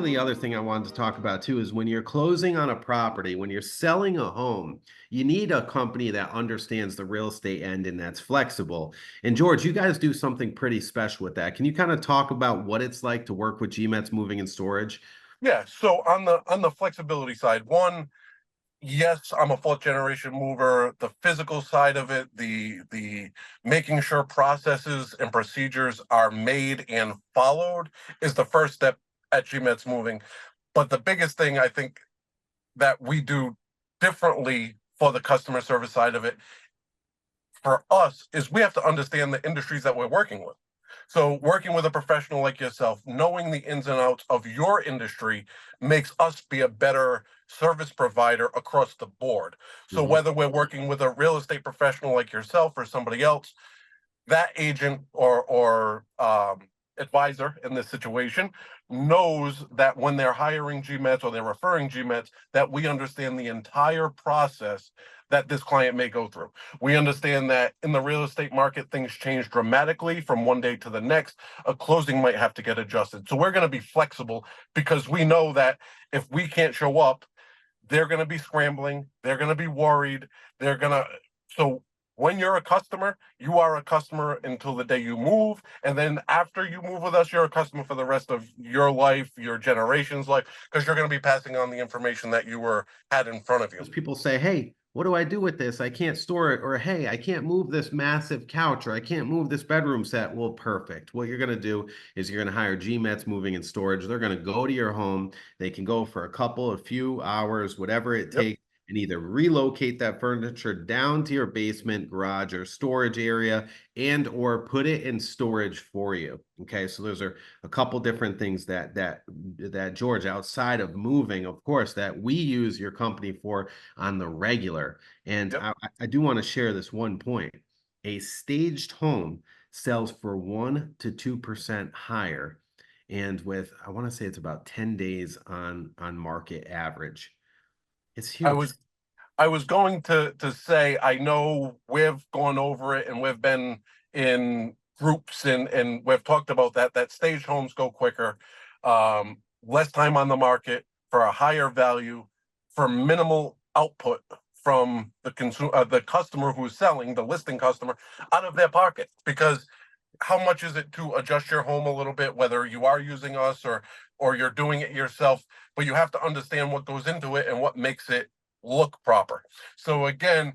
of the other thing I wanted to talk about too is when you're closing on a property, when you're selling a home, you need a company that understands the real estate end and that's flexible. And George, you guys do something pretty special with that. Can you kind of talk about what it's like to work with GMetz Moving and Storage? Yeah, so on the flexibility side, one, yes, I'm a fourth generation mover. The physical side of it, the making sure processes and procedures are made and followed is the first step at GMetz Moving. But the biggest thing I think that we do differently for the customer service side of it for us is we have to understand the industries that we're working with. So working with a professional like yourself, knowing the ins and outs of your industry makes us be a better service provider across the board. So Mhm. whether we're working with a real estate professional like yourself or somebody else, that agent or advisor in this situation knows that when they're hiring GMetz or they're referring GMetz, that we understand the entire process that this client may go through. We understand that in the real estate market, things change dramatically from one day to the next. A closing might have to get adjusted. So we're going to be flexible because we know that if we can't show up, they're going to be scrambling. They're going to be worried. So when you're a customer, you are a customer until the day you move. And then after you move with us, you're a customer for the rest of your life, your generation's life, because you're going to be passing on the information that you had in front of you. People say, hey, what do I do with this? I can't store it. Or, hey, I can't move this massive couch, or I can't move this bedroom set. Well, perfect. What you're going to do is you're going to hire GMetz Moving and Storage. They're going to go to your home. They can go for a few hours, whatever it Yep. takes, and either relocate that furniture down to your basement, garage, or storage area, and or put it in storage for you. Okay, so those are a couple different things that George, outside of moving, of course, that we use your company for on the regular. And Yep. I do want to share this one point. A staged home sells for 1 to 2% higher, and with, I want to say, it's about 10 days on market average. It's I huge. was I was going to say, I know we've gone over it and we've been in groups and we've talked about that staged homes go quicker, less time on the market for a higher value, for minimal output from the customer who's selling, the listing customer, out of their pocket. Because how much is it to adjust your home a little bit, whether you are using us or you're doing it yourself, but you have to understand what goes into it and what makes it look proper. So again,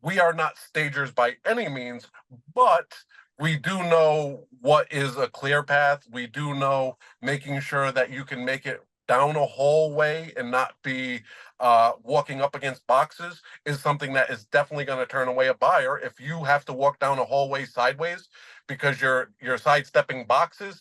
we are not stagers by any means, but we do know what is a clear path. We do know making sure that you can make it down a hallway and not be walking up against boxes is something that is definitely going to turn away a buyer. If you have to walk down a hallway sideways because you're sidestepping boxes,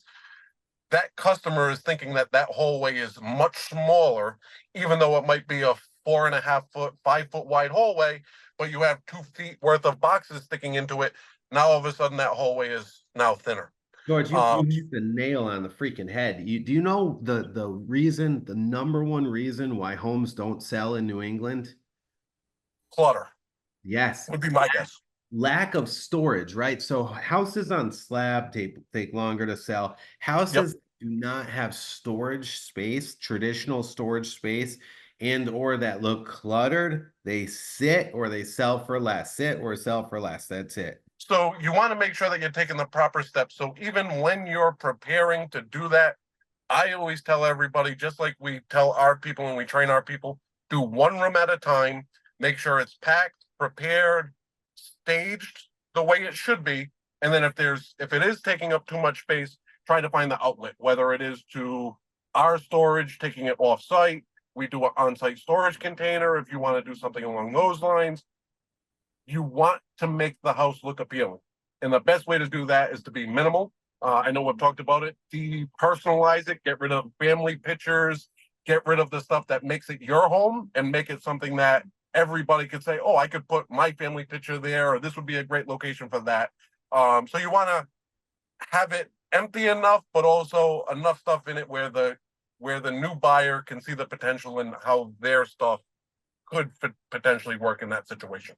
that customer is thinking that hallway is much smaller, even though it might be a 4.5 foot, 5 foot wide hallway, but you have 2 feet worth of boxes sticking into it. Now all of a sudden that hallway is now thinner. George, you hit the nail on the freaking head. Do you know the reason, the number one reason why homes don't sell in New England? Clutter Yes, would be my guess. lack of storage, right? So houses on slab take longer to sell. Yep. Houses do not have storage space, traditional storage space, and or that look cluttered. They sit or they sell for less. Sit or sell for less. That's it. So you want to make sure that you're taking the proper steps. So even when you're preparing to do that, I always tell everybody, just like we tell our people and we train our people, do one room at a time, make sure it's packed, prepared, staged the way it should be. And then if it is taking up too much space, try to find the outlet, whether it is to our storage, taking it off site. We do an on-site storage container if you want to do something along those lines. You want to make the house look appealing. And the best way to do that is to be minimal. I know we've talked about it. Depersonalize it, get rid of family pictures, get rid of the stuff that makes it your home and make it something that everybody could say, oh, I could put my family picture there, or this would be a great location for that. So you want to have it empty enough, but also enough stuff in it where the new buyer can see the potential in how their stuff could potentially work in that situation.